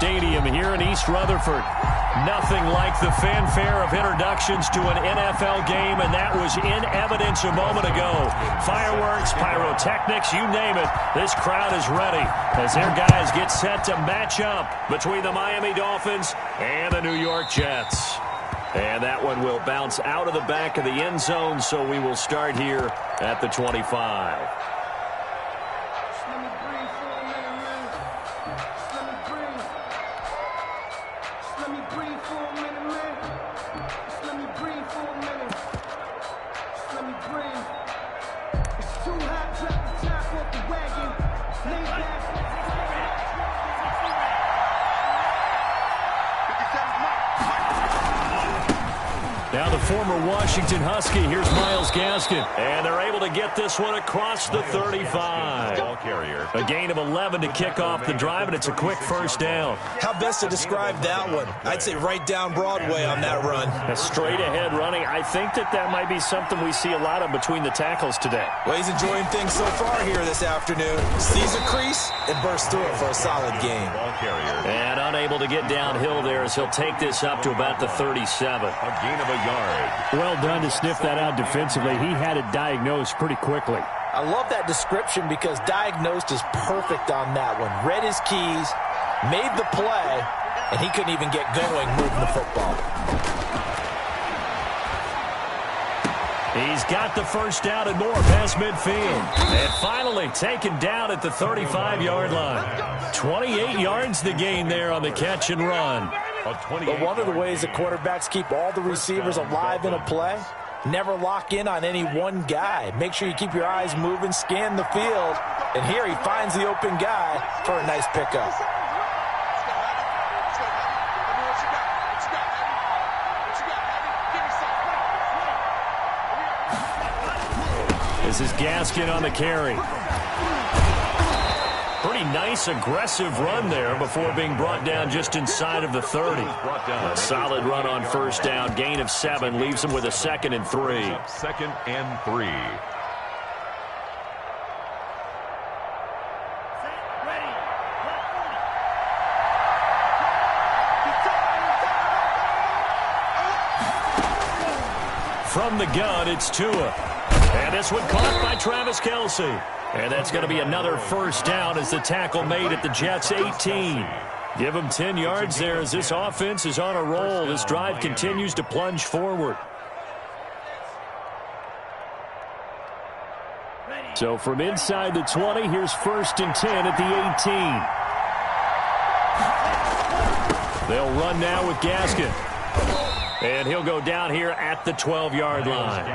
Stadium here in East Rutherford. Nothing like the fanfare of introductions to an NFL game, and that was in evidence a moment ago. Fireworks, pyrotechnics, you name it. This crowd is ready as their guys get set to match up between the Miami Dolphins and the New York Jets. And that one will bounce out of the back of the end zone, so we will start here at the 25. Now the former Washington Husky, here's Myles Gaskin. And they're able to get this one across the 35. A gain of 11 to kick off the drive, and it's a quick first down. How best to describe that one? I'd say right down Broadway on that run. A straight ahead running. I think that might be something we see a lot of between the tackles today. Well, he's enjoying things so far here this afternoon. Sees a crease and bursts through it for a solid gain. And unable to get downhill there as he'll take this up to about the 37. A gain of a yard. Well done to sniff that out defensively. He had it diagnosed pretty quickly. I love that description because diagnosed is perfect on that one. Read his keys, made the play, and he couldn't even get going moving the football. He's got the first down and more past midfield. And finally taken down at the 35-yard line. 28 yards the gain there on the catch and run. But one of the ways that quarterbacks keep all the receivers alive in a play, never lock in on any one guy. Make sure you keep your eyes moving, scan the field. And here he finds the open guy for a nice pickup. This is Gaskin on the carry. Pretty nice, aggressive run there before being brought down just inside of the 30. A solid run on first down. Gain of 7 leaves him with a 2nd and 3. 2nd and 3. From the gun, it's Tua. And this one caught by Travis Kelce. And that's going to be another first down as the tackle made at the Jets' 18. Give them 10 yards there as this offense is on a roll. This drive continues to plunge forward. So from inside the 20, here's 1st and 10 at the 18. They'll run now with Gaskin. And he'll go down here at the 12-yard line.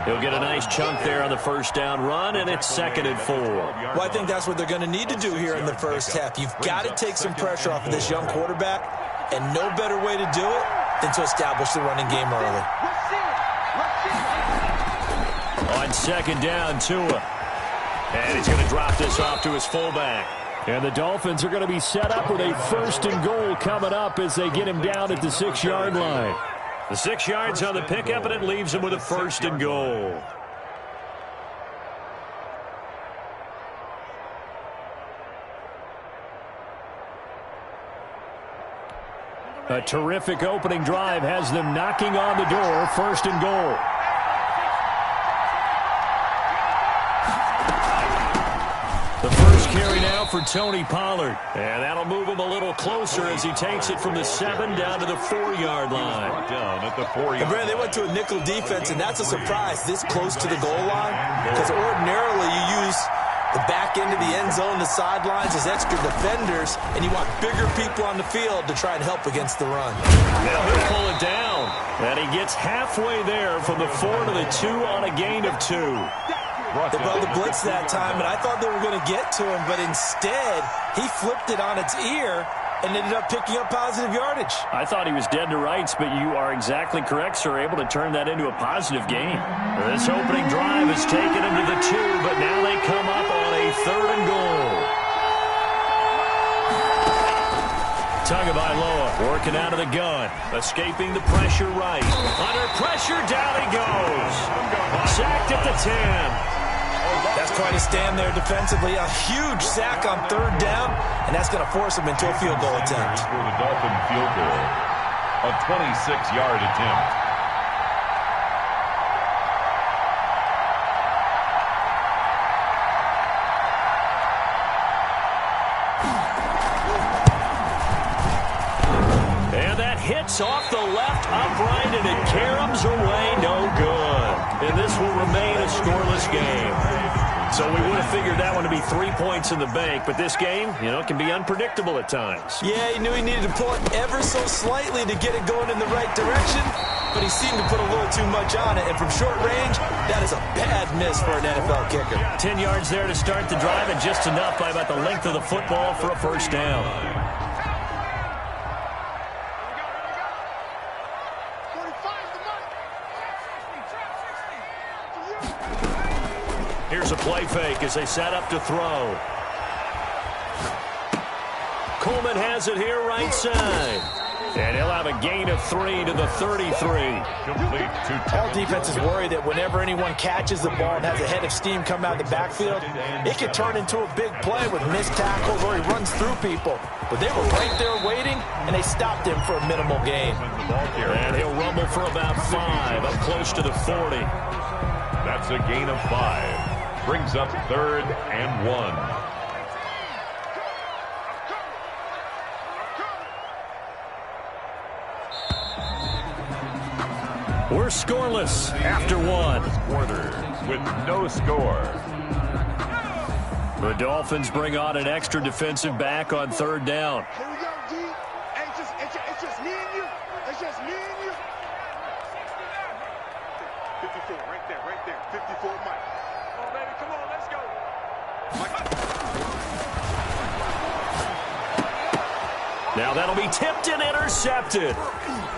He'll get a nice chunk there on the first down run, and it's 2nd and 4. Well, I think that's what they're going to need to do here in the first half. You've got to take some pressure off of this young quarterback, and no better way to do it than to establish the running game early. On 2nd down, Tua. And he's going to drop this off to his fullback. And the Dolphins are going to be set up with a 1st and goal coming up as they get him down at the 6-yard line. The 6 yards on the pickup, and it leaves him with a 1st and goal. A terrific opening drive has them knocking on the door. 1st and goal. The first carry now for Tony Pollard. And that'll move him a little closer as he takes it from the 7 down to the 4-yard line. Down at the 4-yard line. Brad, they went to a nickel defense, and that's a surprise this close to the goal line. Because ordinarily you use the back end of the end zone, the sidelines as extra defenders, and you want bigger people on the field to try and help against the run. Now he'll pull it down. And he gets halfway there from the 4 to the 2 on a gain of 2. They brought the blitz that time, and I thought they were going to get to him, but instead he flipped it on its ear and ended up picking up positive yardage. I thought he was dead to rights, but you are exactly correct, sir, able to turn that into a positive gain. This opening drive has taken him to the 2, but now they come up on a 3rd and goal. Tagovailoa working out of the gun, escaping the pressure right. Under pressure, down he goes. Sacked at the 10. That's quite a stand there defensively. A huge sack on third down, and that's going to force him into a field goal attempt. For the Dolphin field goal, a 26-yard attempt. Hits off the left upright, and it caroms away, no good. And this will remain a scoreless game. So we would have figured that one to be 3 points in the bank, but this game, can be unpredictable at times. Yeah, he knew he needed to pull it ever so slightly to get it going in the right direction, but he seemed to put a little too much on it, and from short range, that is a bad miss for an NFL kicker. 10 yards there to start the drive, and just enough by about the length of the football for a first down. Here's a play fake as they set up to throw. Coleman has it here right side. And he'll have a gain of 3 to the 33. All defenses worry that whenever anyone catches the ball and has a head of steam come out of the backfield, it can turn into a big play with missed tackles or he runs through people. But they were right there waiting, and they stopped him for a minimal gain. And he'll rumble for about 5, up close to the 40. That's a gain of 5. Brings up 3rd and 1. We're scoreless after 1. Quarter with no score. The Dolphins bring on an extra defensive back on 3rd down. Here we go, D. Hey, it's just me and you. It's just me and you. 54, right there. 54, Mike. Oh, baby, come on, let's go. Now that'll be tipped and intercepted.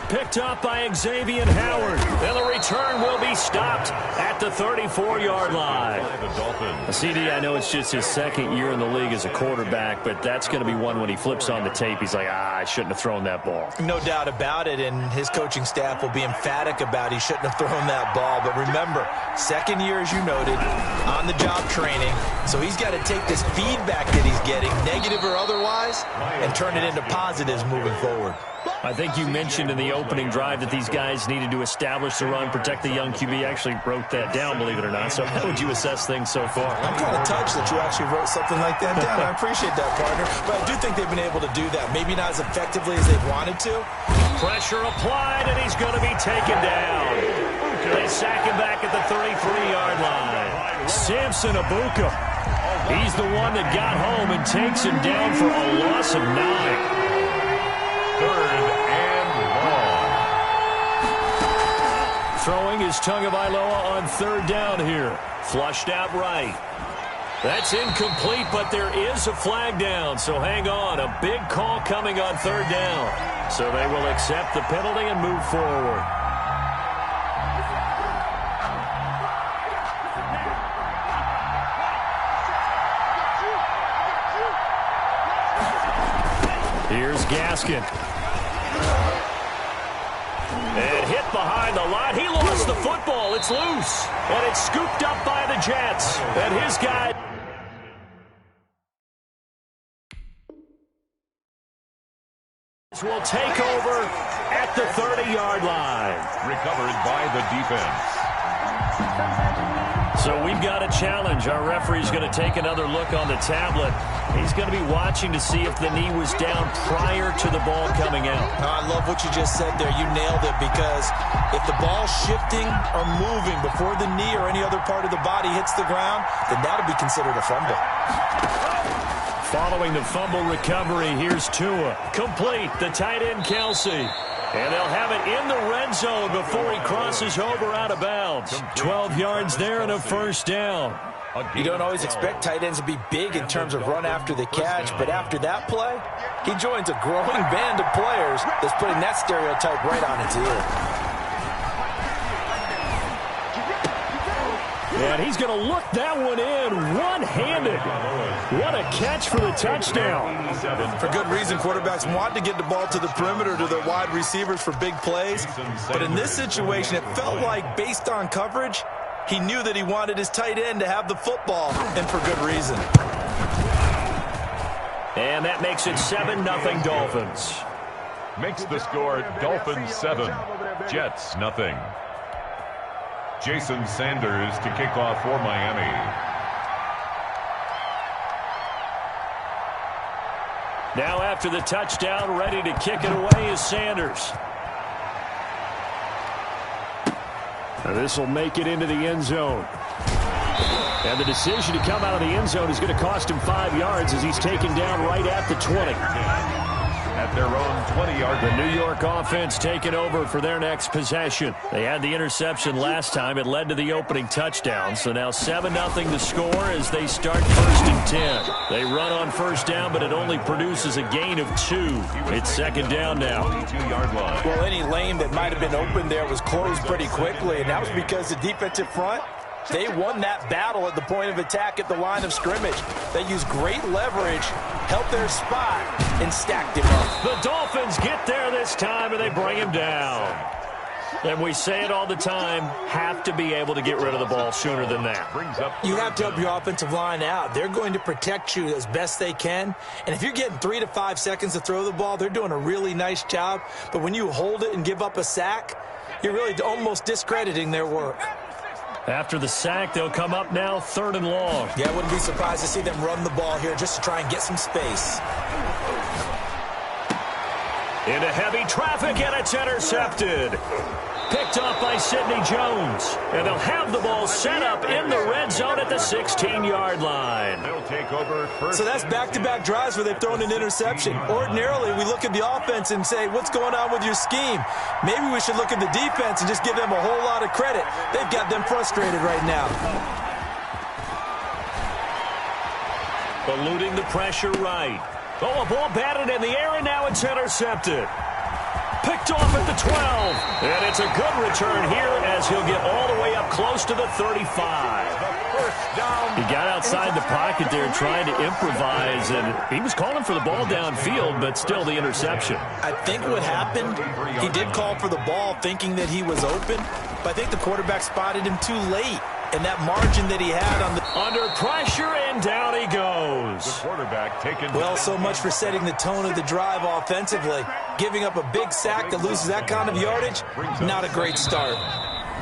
Picked up by Xavier Howard. And the return will be stopped at the 34-yard line. CD, I know it's just his 2nd year in the league as a quarterback, but that's going to be one when he flips on the tape. He's like, I shouldn't have thrown that ball. No doubt about it, and his coaching staff will be emphatic about he shouldn't have thrown that ball. But remember, 2nd year, as you noted, on-the-job training. So he's got to take this feedback that he's getting, negative or otherwise, and turn it into positives moving forward. I think you mentioned in the opening drive that these guys needed to establish the run, protect the young QB. Actually wrote that down, believe it or not. So how would you assess things so far? I'm kind of touched that you actually wrote something like that down. I appreciate that, partner. But I do think they've been able to do that. Maybe not as effectively as they've wanted to. Pressure applied, and he's going to be taken down. They sack him back at the 33-yard line. Samson Abuka. He's the one that got home and takes him down for a loss of 9. 3rd and long. Throwing is Tagovailoa on 3rd down here. Flushed out right. That's incomplete, but there is a flag down, so hang on. A big call coming on 3rd down. So they will accept the penalty and move forward. Here's Gaskin. And hit behind the line. He lost the football. It's loose. And it's scooped up by the Jets. And his guy will take over at the 30-yard line. Recovered by the defense. So we've got a challenge. Our referee's going to take another look on the tablet. He's going to be watching to see if the knee was down prior to the ball coming out. I love what you just said there. You nailed it, because if the ball's shifting or moving before the knee or any other part of the body hits the ground, then that'll be considered a fumble. Following the fumble recovery, here's Tua. Complete, the tight end Kelsey. And they'll have it in the red zone before he crosses over out of bounds. 12 yards there and a first down. You don't always expect tight ends to be big in terms of run after the catch, but after that play, he joins a growing band of players that's putting that stereotype right on its ear. And he's going to look that one in one-handed. What a catch for the touchdown. For good reason, quarterbacks want to get the ball to the perimeter to their wide receivers for big plays. But in this situation, it felt like, based on coverage, He knew that he wanted his tight end to have the football, and for good reason. And that makes it 7-0 Dolphins. Makes the score Dolphins 7, Jets nothing. Jason Sanders to kick off for Miami. Now after the touchdown, ready to kick it away is Sanders. This will make it into the end zone. And the decision to come out of the end zone is going to cost him 5 yards as he's taken down right at the 20. At their own 20-yard line. The New York offense taking over for their next possession. They had the interception last time. It led to the opening touchdown. So now 7-0 to score as they start 1st and 10. They run on first down, but it only produces a gain of 2. It's 2nd down now. 22-yard line. Well, any lane that might have been open there was closed pretty quickly, and that was because the defensive front, they won that battle at the point of attack at the line of scrimmage. They used great leverage, held their spot, and stacked him up. The Dolphins get there this time, and they bring him down. And we say it all the time, have to be able to get rid of the ball sooner than that. You have to help your offensive line out. They're going to protect you as best they can. And if you're getting 3 to 5 seconds to throw the ball, they're doing a really nice job. But when you hold it and give up a sack, you're really almost discrediting their work. After the sack, they'll come up now 3rd and long. Yeah, I wouldn't be surprised to see them run the ball here just to try and get some space. Into heavy traffic, and it's intercepted. Picked off by Sidney Jones. And they'll have the ball set up in the red zone at the 16-yard line. They'll take over first. So that's back-to-back drives where they've thrown an interception. Ordinarily, we look at the offense and say, what's going on with your scheme? Maybe we should look at the defense and just give them a whole lot of credit. They've got them frustrated right now. Eluding the pressure right. Oh, a ball batted in the air, and now it's intercepted. Picked off at the 12. And it's a good return here as he'll get all the way up close to the 35. He got outside the pocket there trying to improvise, and he was calling for the ball downfield, but still the interception. I think what happened, he did call for the ball thinking that he was open, but I think the quarterback spotted him too late. And that margin that he had on the... Under pressure, and down he goes. The quarterback taken... Well, so much for setting the tone of the drive offensively. Giving up a big sack that loses that kind of yardage, not a great start.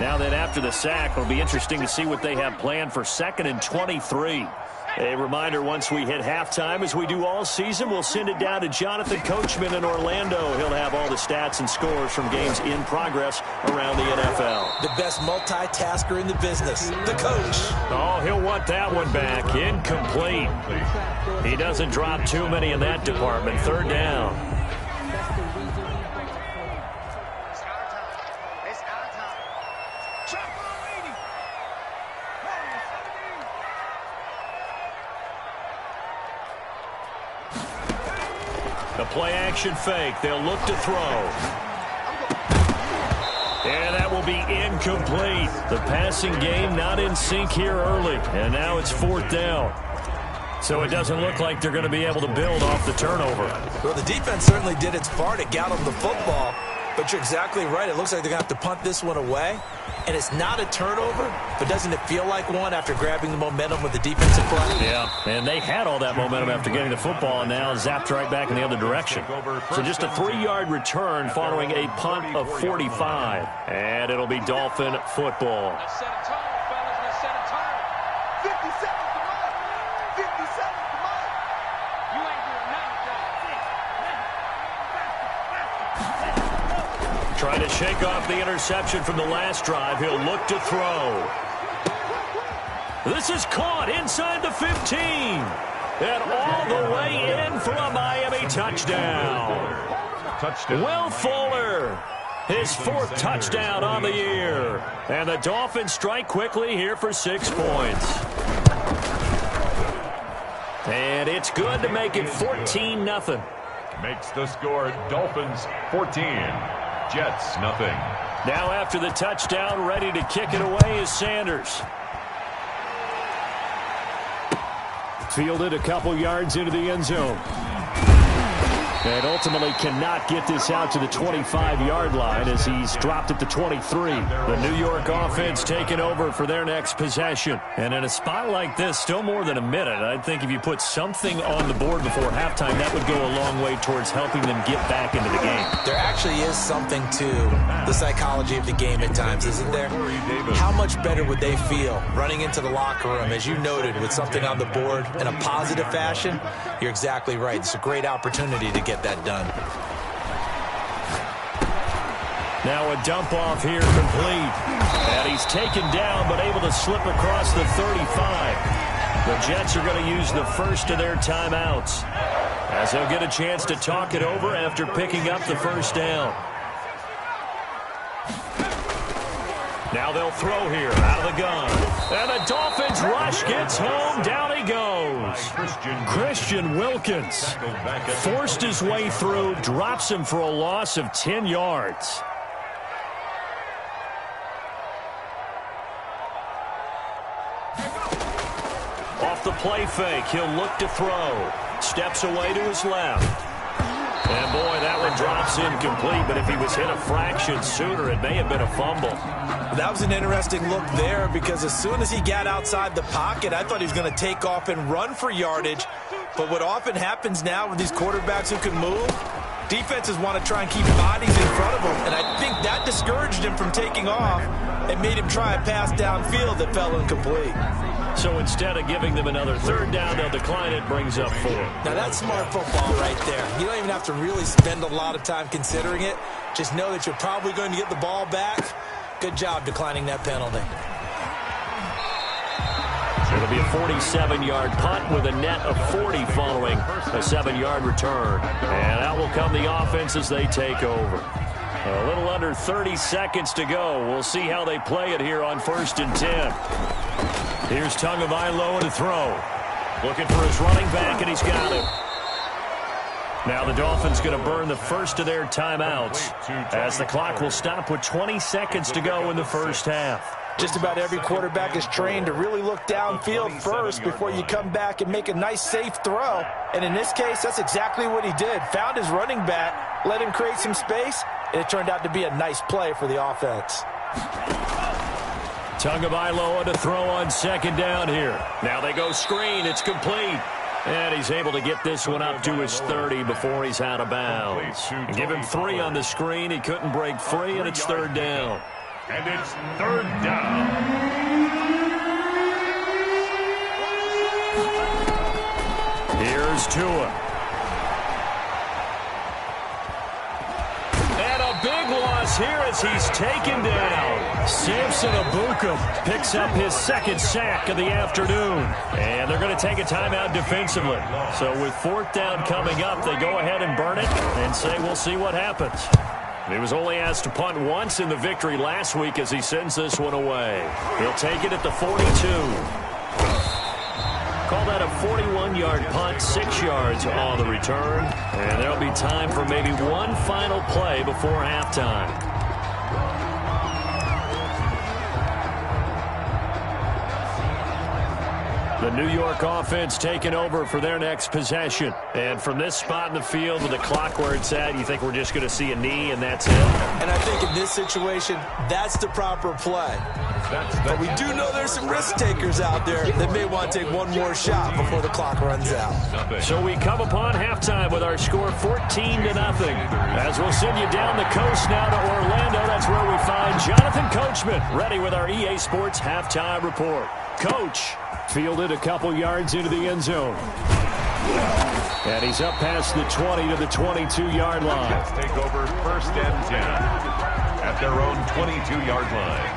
Now that after the sack, it'll be interesting to see what they have planned for 2nd and 23. A reminder, once we hit halftime, as we do all season, we'll send it down to Jonathan Coachman in Orlando. He'll have all the stats and scores from games in progress around the NFL. The best multitasker in the business, the coach. Oh, he'll want that one back. Incomplete. He doesn't drop too many in that department. 3rd down. A play-action fake. They'll look to throw. And that will be incomplete. The passing game not in sync here early. And now it's 4th down. So it doesn't look like they're going to be able to build off the turnover. Well, the defense certainly did its part. It got them the football. But you're exactly right. It looks like they're going to have to punt this one away. And it's not a turnover, but doesn't it feel like one after grabbing the momentum with the defensive play? Yeah, and they had all that momentum after getting the football, and now zapped right back in the other direction. So just a 3-yard return following a punt of 45. And it'll be Dolphin football. Let's set a tone, fellas. Let's set a tone. 50 seconds to mark. 50 seconds to mark. You ain't doing nothing. Trying to shake off the interception from the last drive. He'll look to throw. This is caught inside the 15. And all the way in for a Miami touchdown. Will Fuller, his 4th touchdown on the year. And the Dolphins strike quickly here for 6 points. And it's good to make it 14-0. Makes the score Dolphins 14, Jets nothing. Now after the touchdown, ready to kick it away is Sanders. Fielded a couple yards into the end zone. And ultimately cannot get this out to the 25-yard line as he's dropped at the 23. The New York offense taking over for their next possession. And in a spot like this, still more than a minute, I think if you put something on the board before halftime, that would go a long way towards helping them get back into the game. There actually is something to the psychology of the game at times, isn't there? How much better would they feel running into the locker room, as you noted, with something on the board in a positive fashion? You're exactly right. It's a great opportunity to get that done. Now a dump off here complete. And he's taken down but able to slip across the 35. The Jets are going to use the first of their timeouts as they'll get a chance to talk it over after picking up the first down. Now they'll throw here out of the gun. And the Dolphins rush gets home. Down he goes. Christian Wilkins forced his way through, drops him for a loss of 10 yards. Off the play fake, he'll look to throw. Steps away to his left. And boy, that one drops incomplete, but if he was hit a fraction sooner, it may have been a fumble. That was an interesting look there, because as soon as he got outside the pocket, I thought he was going to take off and run for yardage. But what often happens now with these quarterbacks who can move, defenses want to try and keep bodies in front of them, and I think that discouraged him from taking off and made him try a pass downfield that fell incomplete. So instead of giving them another third down, they'll decline it, brings up 4. Now that's smart football right there. You don't even have to really spend a lot of time considering it. Just know that you're probably going to get the ball back. Good job declining that penalty. It'll be a 47-yard punt with a net of 40 following a 7-yard return. And out will come the offense as they take over. A little under 30 seconds to go. We'll see how they play it here on 1st and 10. Here's Tagovailoa to throw. Looking for his running back, and he's got him. Now the Dolphins going to burn the first of their timeouts as the clock will stop with 20 seconds to go in the first half. Just about every quarterback is trained to really look downfield first before you come back and make a nice, safe throw. And in this case, that's exactly what he did. Found his running back, let him create some space, and it turned out to be a nice play for the offense. Tagovailoa to throw on 2nd down here. Now they go screen. It's complete. And he's able to get this one up to his 30 before he's out of bounds. Give him 3 on the screen. He couldn't break free, and it's 3rd down. And it's 3rd down. Here's Tua. And a big loss here as he's taken down. Samson Abuka picks up his 2nd sack of the afternoon. And they're going to take a timeout defensively. So with 4th down coming up, they go ahead and burn it and say we'll see what happens. He was only asked to punt once in the victory last week as he sends this one away. He'll take it at the 42. Call that a 41-yard punt, 6 yards on the return. And there'll be time for maybe one final play before halftime. The New York offense taking over for their next possession. And from this spot in the field with the clock where it's at, you think we're just going to see a knee and that's it? And I think in this situation, that's the proper play. But we do know there's some risk takers out there that may want to take one more shot before the clock runs out. So we come upon halftime with our score 14-0. As we'll send you down the coast now to Orlando, that's where we find Jonathan Coachman ready with our EA Sports halftime report. Coach fielded a couple yards into the end zone. And he's up past the 20 to the 22-yard line. Jets take over 1st and 10 at their own 22-yard line.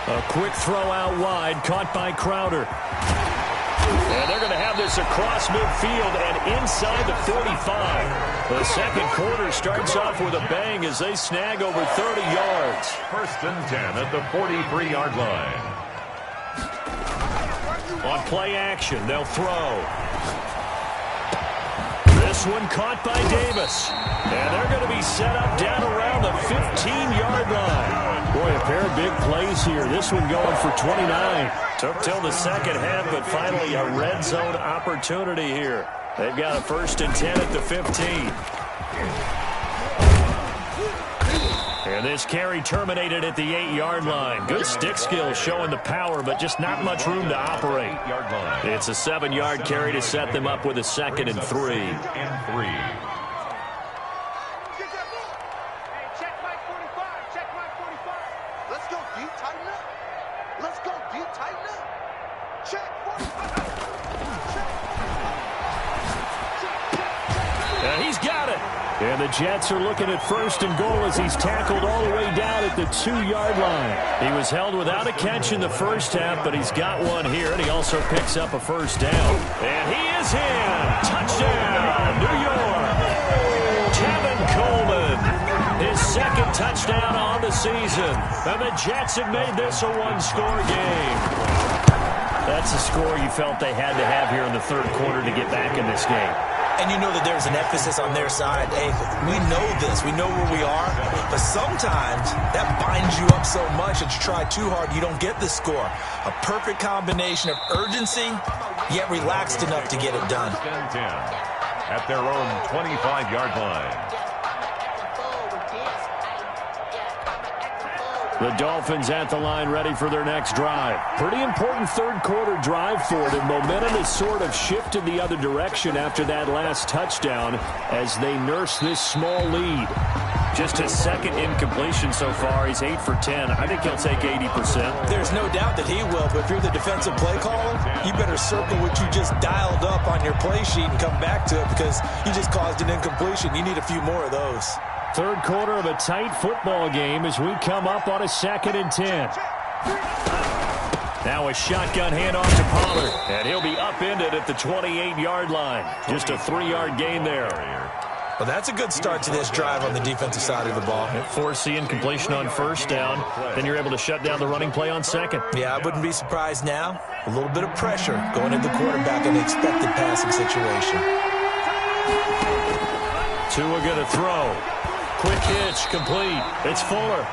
A quick throw out wide, caught by Crowder. And they're going to have this across midfield and inside the 45. The second quarter starts off with a bang as they snag over 30 yards. 1st and 10 at the 43-yard line. On play action, they'll throw. This This one caught by Davis. And they're going to be set up down around the 15-yard line. Boy, a pair of big plays here. This one going for 29. Took till the second half, but finally a red zone opportunity here. They've got a 1st and 10 at the 15. And this carry terminated at the 8-yard line. Good stick skills showing the power, but just not much room to operate. It's a 7-yard carry to set them up with a 2nd and 3. Hey, check Mike 45. Check Mike 45. Let's go deep, tighten up. Let's go deep, tighten up. Check 45. And he's got it. And the Jets are looking at 1st and goal as he's tackled all the way down at the 2-yard line. He was held without a catch in the first half, but he's got one here, and he also picks up a 1st down. And he is in. Touchdown, New York. Tevin Coleman, his 2nd touchdown on the season. And the Jets have made this a 1-score game. That's a score you felt they had to have here in the 3rd quarter to get back in this game. And you know that there's an emphasis on their side. Hey, we know this. We know where we are. But sometimes that binds you up so much that you try too hard, you don't get the score. A perfect combination of urgency, yet relaxed enough to get it done. 10 at their own 25-yard line. The Dolphins at the line ready for their next drive. Pretty important 3rd quarter drive for them. Momentum has sort of shifted the other direction after that last touchdown as they nurse this small lead. Just his 2nd incompletion so far. He's 8 for 10. I think he'll take 80%. There's no doubt that he will, but if you're the defensive play caller, you better circle what you just dialed up on your play sheet and come back to it because you just caused an incompletion. You need a few more of those. 3rd quarter of a tight football game as we come up on a 2nd and 10. Now a shotgun handoff to Pollard, and he'll be upended at the 28-yard line. Just a 3-yard gain there. Well, that's a good start to this drive on the defensive side of the ball. Force the incompletion on 1st down. Then you're able to shut down the running play on 2nd. Yeah, I wouldn't be surprised now. A little bit of pressure going into the quarterback in the expected passing situation. Tua going to throw. Quick hitch, complete. It's Fuller.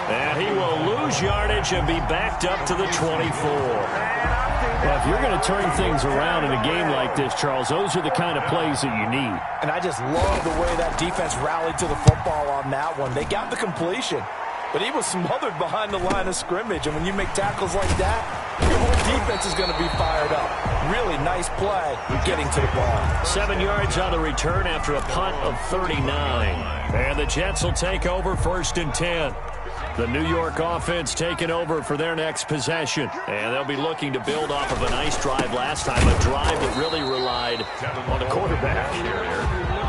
And he will lose yardage and be backed up to the 24. Well, if you're going to turn things around in a game like this, Charles, those are the kind of plays that you need. And I just love the way that defense rallied to the football on that one. They got the completion, but he was smothered behind the line of scrimmage. And when you make tackles like that, your whole defense is going to be fired up. Really nice play getting to the ball. 7 yards on the return after a punt of 39. And the Jets will take over 1st and 10. The New York offense taking over for their next possession. And they'll be looking to build off of a nice drive last time, a drive that really relied on the quarterback.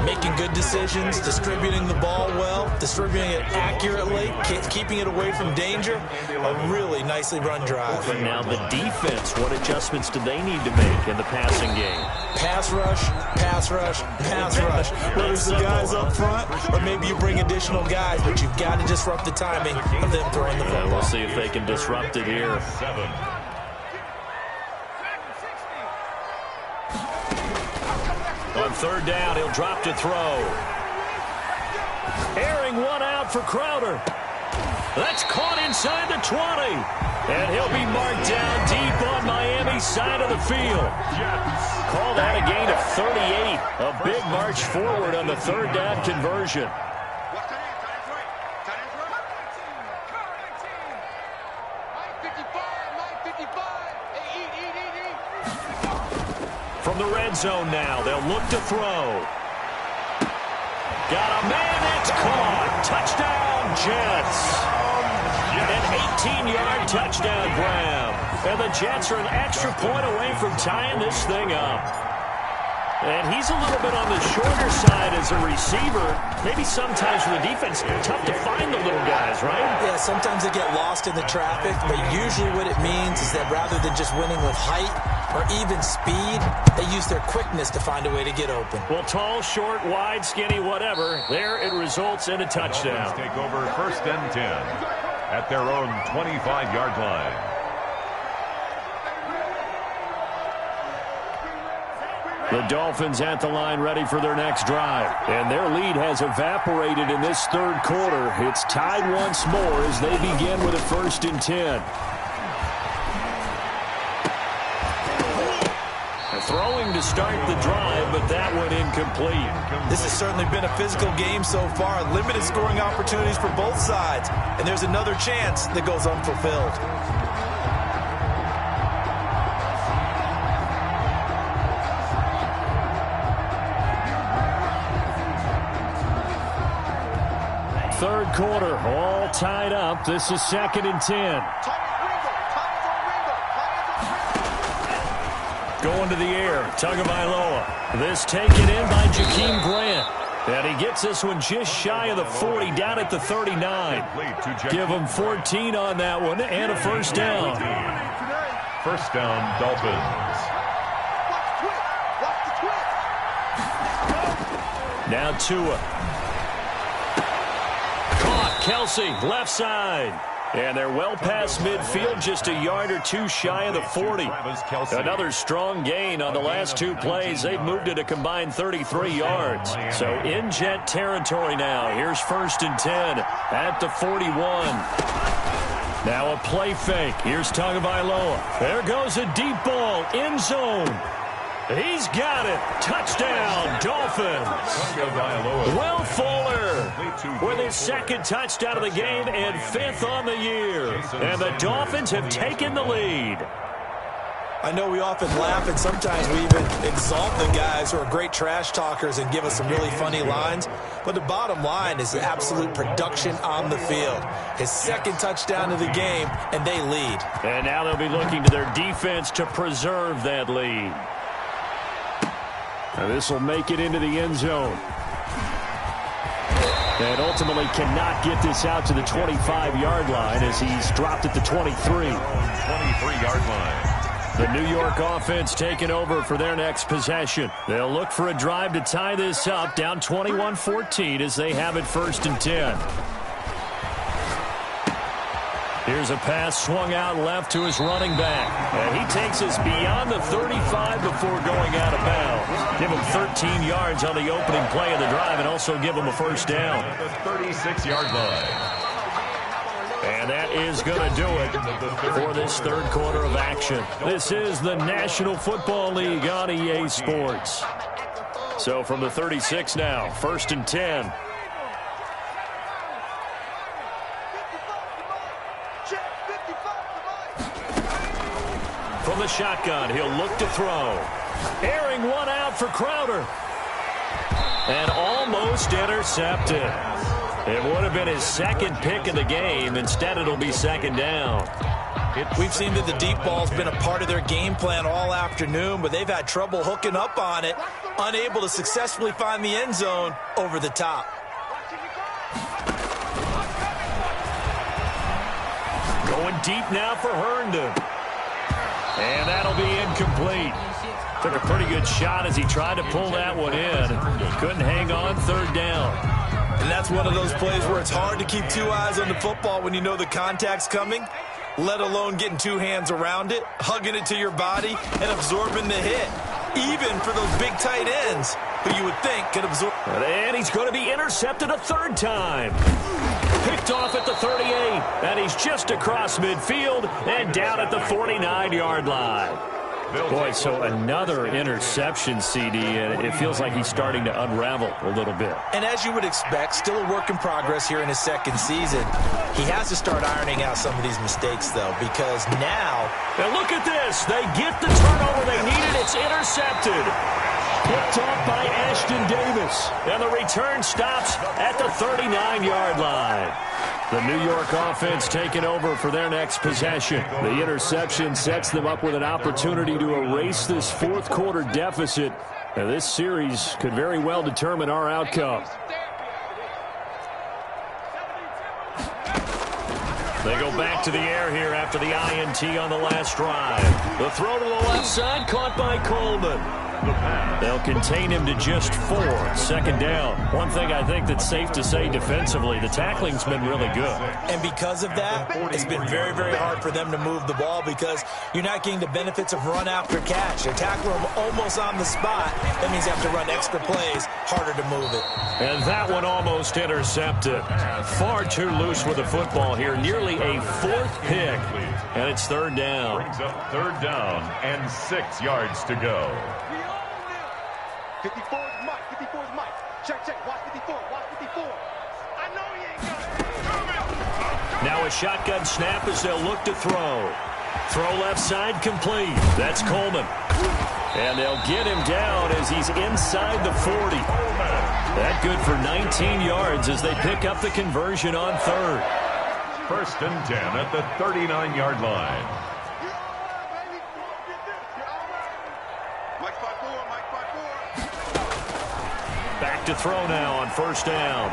Making good decisions, distributing the ball well, distributing it accurately, keeping it away from danger. A really nicely run drive. But now the defense, what adjustments do they need to make in the passing game? Pass rush, pass rush, pass rush. Whether it's the guys up front or maybe you bring additional guys, but you've got to disrupt the timing of them throwing the football. We'll see if they can disrupt it here. 7. On 3rd down, he'll drop to throw. Airing one out for Crowder. That's caught inside the 20. And he'll be marked down deep on Miami's side of the field. Call that a gain of 38. A big march forward on the 3rd down conversion. From the red zone now, they'll look to throw. Got a man, that's caught. Touchdown, Jets. An 18-yard touchdown grab. And the Jets are an extra point away from tying this thing up. And he's a little bit on the shorter side as a receiver. Maybe sometimes for the defense, tough to find the little guys, right? Yeah, sometimes they get lost in the traffic, but usually what it means is that rather than just winning with height or even speed, they use their quickness to find a way to get open. Well, tall, short, wide, skinny, whatever, there it results in a touchdown. Take over 1st and 10 at their own 25-yard line. The Dolphins at the line ready for their next drive. And their lead has evaporated in this third quarter. It's tied once more as they begin with a 1st and 10. Throwing to start the drive, but that one incomplete. This has certainly been a physical game so far. Limited scoring opportunities for both sides. And there's another chance that goes unfulfilled. Third quarter, all tied up. This is 2nd and 10. Going to the air, Tagovailoa. This taken in by Jakeem Grant. And he gets this one just shy of the 40, down at the 39. Give him 14 on that one and a 1st down. 1st down, Dolphins. Now Tua. Caught, Kelsey, left side. And they're well past midfield, just a yard or two shy of the 40. Another strong gain on the last 2 plays. They've moved it a combined 33 yards. So in Jet territory now. Here's 1st and 10 at the 41. Now a play fake. Here's Tagovailoa. There goes a deep ball, end zone. He's got it. Touchdown, Dolphins. Will Fuller with his 2nd touchdown of the game and 5th on the year. And the Dolphins have taken the lead. I know we often laugh and sometimes we even exalt the guys who are great trash talkers and give us some really funny lines. But the bottom line is the absolute production on the field. His 2nd touchdown of the game, and they lead. And now they'll be looking to their defense to preserve that lead. Now this will make it into the end zone. And ultimately cannot get this out to the 25-yard line as he's dropped at the 23. 23-yard line. The New York offense taking over for their next possession. They'll look for a drive to tie this up, down 21-14 as they have it 1st and 10. Here's a pass swung out left to his running back. And he takes us beyond the 35 before going out of bounds. Give him 13 yards on the opening play of the drive and also give him a 1st down. The 36-yard line. And that is going to do it for this third quarter of action. This is the National Football League on EA Sports. So from the 36 now, 1st and 10. From the shotgun, he'll look to throw. Airing one out for Crowder. And almost intercepted. It would have been his 2nd pick of the game. Instead, it'll be 2nd down. We've seen that the deep ball's been a part of their game plan all afternoon, but they've had trouble hooking up on it, unable to successfully find the end zone over the top. Going deep now for Herndon. And that'll be incomplete. Took a pretty good shot as he tried to pull that one in. Couldn't hang on, 3rd down. And that's one of those plays where it's hard to keep 2 eyes on the football when you know the contact's coming, let alone getting 2 hands around it, hugging it to your body, and absorbing the hit. Even for those big tight ends who you would think could absorb. And he's going to be intercepted a 3rd time. Picked off at the 38, and he's just across midfield and down at the 49-yard line. Boy, so another interception, CD, and it feels like he's starting to unravel a little bit. And as you would expect, still a work in progress here in his 2nd season. He has to start ironing out some of these mistakes, though, because now... And look at this. They get the turnover they needed. It's intercepted. Picked off by Ashton Davis. And the return stops at the 39-yard line. The New York offense taking over for their next possession. The interception sets them up with an opportunity to erase this 4th quarter deficit. Now, this series could very well determine our outcome. They go back to the air here after the INT on the last drive. The throw to the left side caught by Coleman. the pass. They'll contain him to just 4. Second down. One thing I think that's safe to say defensively, the tackling's been really good. And because of that, it's been very, very hard for them to move the ball because you're not getting the benefits of run after catch. They're tackling him almost on the spot. That means you have to run extra plays, harder to move it. And that one almost intercepted. Far too loose with the football here. Nearly a 4th pick. And it's third down. Brings up third down and 6 yards to go. 54 is Mike. 54 is Mike. Check. Watch 54. Watch 54. I know he ain't got it. Now a shotgun snap as they'll look to throw. Throw left side complete. That's Coleman. And they'll get him down as he's inside the 40. That good for 19 yards as they pick up the conversion on third. First and 10 at the 39-yard line. You're all right, baby. You're all right. Mike 5-4. Mike 5-4. Back to throw now on first down.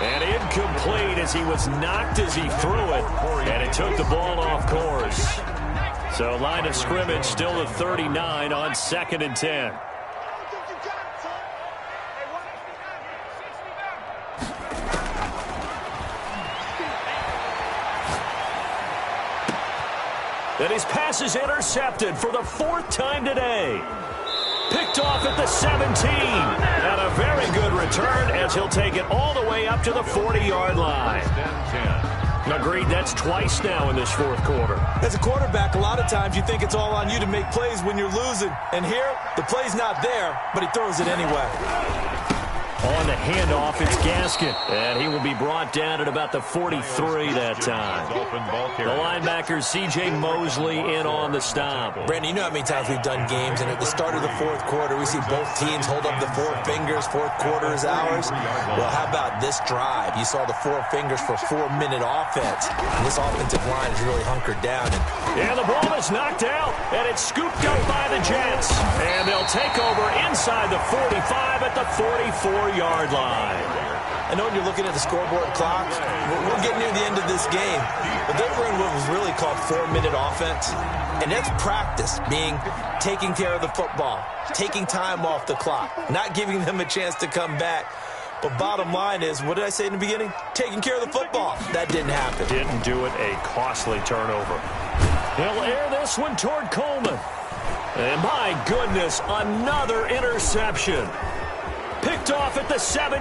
And incomplete as he was knocked as he threw it. And it took the ball off course. So line of scrimmage still at 39 on second and 10. And his pass is intercepted for the 4th time today. Picked off at the 17. And a very good return as he'll take it all the way up to the 40-yard line. Agreed, that's twice now in this 4th quarter. As a quarterback, a lot of times you think it's all on you to make plays when you're losing. And here, the play's not there, but he throws it anyway. On the handoff, it's Gaskin. And he will be brought down at about the 43 that time. The linebacker, C.J. Mosley, in on the stop. Brandon, you know how many times we've done games, and at the start of the 4th quarter, we see both teams hold up the 4 fingers, 4th quarter is ours. Well, how about this drive? You saw the 4 fingers for 4-minute offense. And this offensive line is really hunkered down. And the ball is knocked out, and it's scooped up by the Jets. And they'll take over inside the 45 at the 44-yard line. I know when you're looking at the scoreboard clock, we're getting near the end of this game. But they were in what was really called 4-minute offense. And that's practice, being taking care of the football, taking time off the clock, not giving them a chance to come back. But bottom line is, what did I say in the beginning? Taking care of the football. That didn't happen. Didn't do it. A costly turnover. He'll air this one toward Coleman. And my goodness, another interception. Picked off at the 17.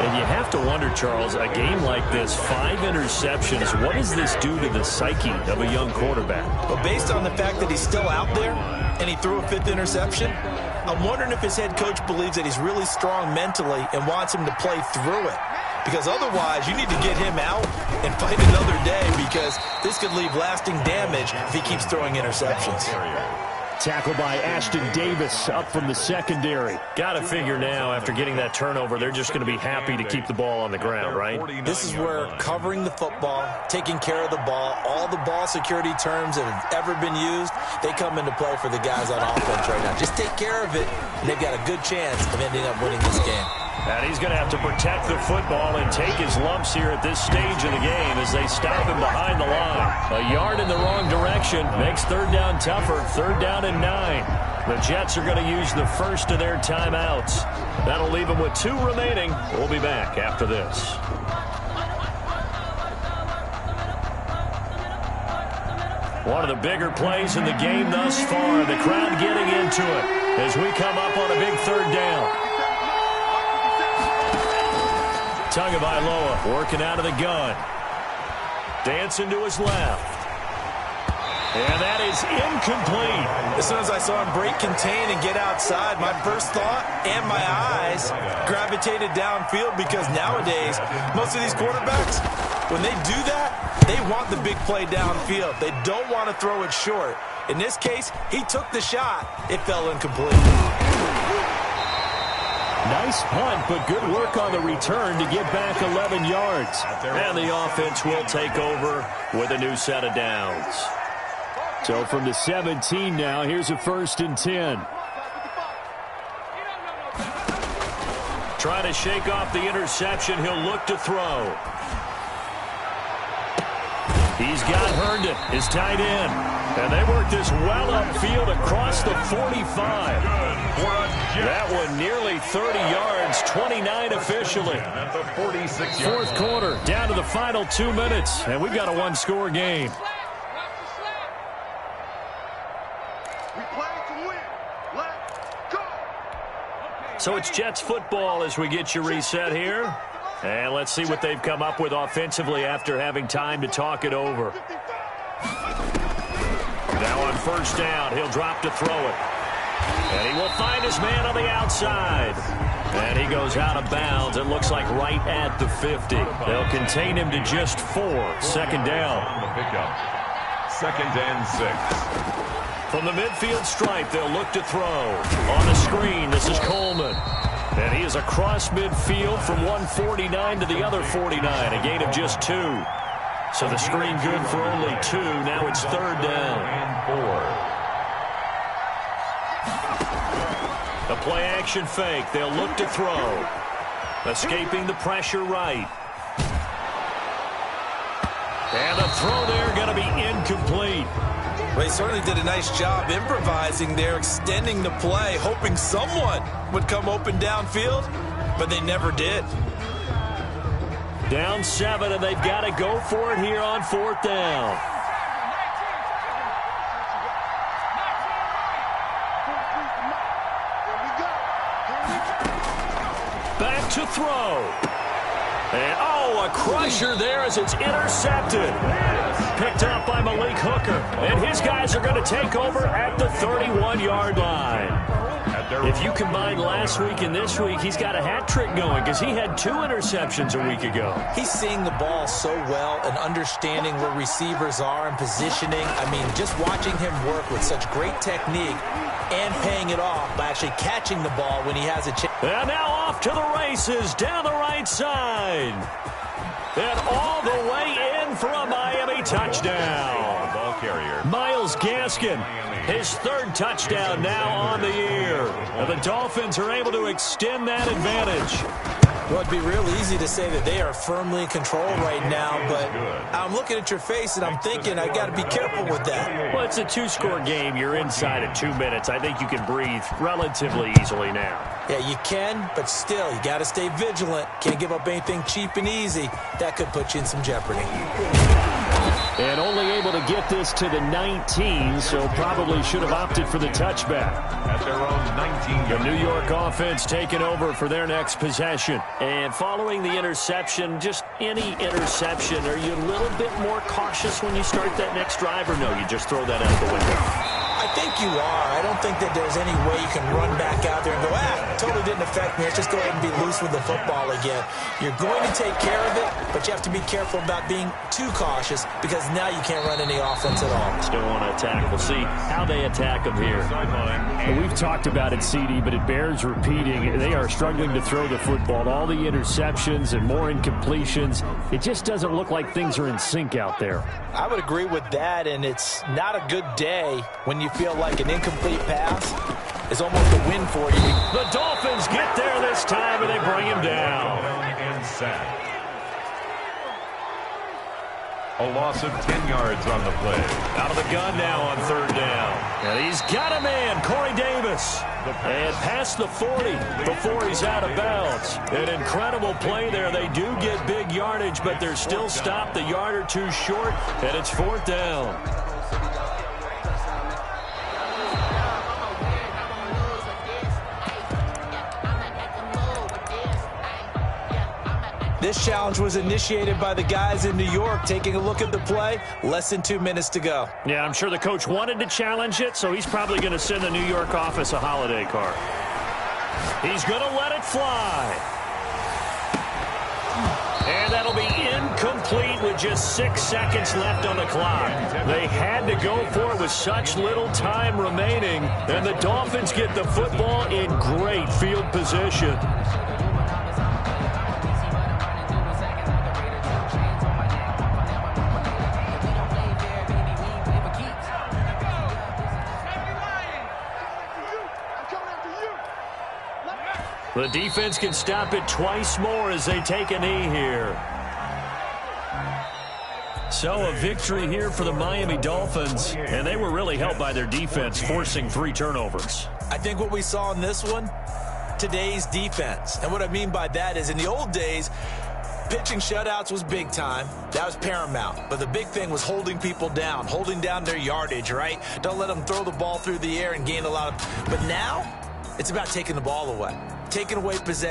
And you have to wonder, Charles, a game like this, 5 interceptions, what does this do to the psyche of a young quarterback? But based on the fact that he's still out there and he threw a 5th interception, I'm wondering if his head coach believes that he's really strong mentally and wants him to play through it. Because otherwise, you need to get him out and fight another day because this could leave lasting damage if he keeps throwing interceptions. Tackled by Ashton Davis up from the secondary. Got to figure now, after getting that turnover, they're just going to be happy to keep the ball on the ground, right? This is where covering the football, taking care of the ball, all the ball security terms that have ever been used, they come into play for the guys on offense right now. Just take care of it, and they've got a good chance of ending up winning this game. And he's going to have to protect the football and take his lumps here at this stage of the game as they stop him behind the line. A yard in the wrong direction makes third down tougher. Third down and 9. The Jets are going to use the first of their timeouts. That'll leave them with 2 remaining. We'll be back after this. One of the bigger plays in the game thus far. The crowd getting into it as we come up on a big third down. Tagovailoa working out of the gun. Dancing to his left. And that is incomplete. As soon as I saw him break contain and get outside, my first thought and my eyes gravitated downfield because nowadays, most of these quarterbacks, when they do that, they want the big play downfield. They don't want to throw it short. In this case, he took the shot. It fell incomplete. Nice punt, but good work on the return to get back 11 yards. And the offense will take over with a new set of downs. So from the 17 now, here's a 1st and 10. Trying to shake off the interception. He'll look to throw. He He's got Herndon, his tight end. And they work this well upfield across the 45. That one nearly 30 yards, 29 officially. Fourth quarter, down to the final 2 minutes, and we've got a one-score game. So it's Jets football as we get you reset here. And let's see what they've come up with offensively after having time to talk it over. Now on first down, he'll drop to throw it. And he will find his man on the outside. And he goes out of bounds. It looks like right at the 50. They'll contain him to just 4. Second down. Second and 6. From the midfield stripe, they'll look to throw. On the screen, this is Coleman. And he is across midfield from 149 to the other 49. A gain of just 2. So the screen good for only 2. Now it's third down. And 4. A play-action fake. They'll look to throw. Escaping the pressure right. And the throw there going to be incomplete. They certainly did a nice job improvising there, extending the play, hoping someone would come open downfield, but they never did. Down 7, and they've got to go for it here on fourth down. Back to throw. And, oh, a crusher there as it's intercepted. Picked up by Malik Hooker. And his guys are going to take over at the 31-yard line. If you combine last week and this week, he's got a hat trick going because he had 2 interceptions a week ago. He's seeing the ball so well and understanding where receivers are and positioning. I mean, just watching him work with such great technique and paying it off by actually catching the ball when he has a chance. And now off to the races down the right side. And all the way in for a Miami touchdown. Ball carrier. Myles Gaskin, his 3rd touchdown now on the year. And the Dolphins are able to extend that advantage. Well, it'd be real easy to say that they are firmly in control right now, but I'm looking at your face and I'm thinking I got to be careful with that. Well, it's a 2-score game. You're inside at 2 minutes. I think you can breathe relatively easily now. Yeah, you can, but still, you got to stay vigilant. Can't give up anything cheap and easy. That could put you in some jeopardy. And only able to get this to the 19, so probably should have opted for the touchback. At their own 19. The New York offense taking over for their next possession. And following the interception, just any interception, are you a little bit more cautious when you start that next drive, or no, you just throw that out the window? I think you are. I don't think that there's any way you can run back out there and go, totally didn't affect me. Let's just go ahead and be loose with the football again. You're going to take care of it, but you have to be careful about being too cautious because now you can't run any offense at all. Still want to attack. We'll see how they attack them here. We've talked about it, CD, but it bears repeating. They are struggling to throw the football. All the interceptions and more incompletions. It just doesn't look like things are in sync out there. I would agree with that, and it's not a good day when you feel like an incomplete pass is almost a win for you. The Dolphins get there this time, and they bring him down. And sack. A loss of 10 yards on the play. Out of the gun now on third down. And he's got a man, Corey Davis. And past the 40 before he's out of bounds. An incredible play there. They do get big yardage, but they're still stopped a yard or 2 short, and it's fourth down. This challenge was initiated by the guys in New York. Taking a look at the play, less than 2 minutes to go. Yeah, I'm sure the coach wanted to challenge it, so he's probably going to send the New York office a holiday card. He's going to let it fly. And that'll be incomplete with just 6 seconds left on the clock. They had to go for it with such little time remaining, and the Dolphins get the football in great field position. The defense can stop it twice more as they take a knee here. So a victory here for the Miami Dolphins, and they were really helped by their defense, forcing 3 turnovers. I think what we saw in this one, today's defense. And what I mean by that is in the old days, pitching shutouts was big time. That was paramount. But the big thing was holding people down, holding down their yardage, right? Don't let them throw the ball through the air and gain a lot of... But now, it's about taking the ball away, taking away possession.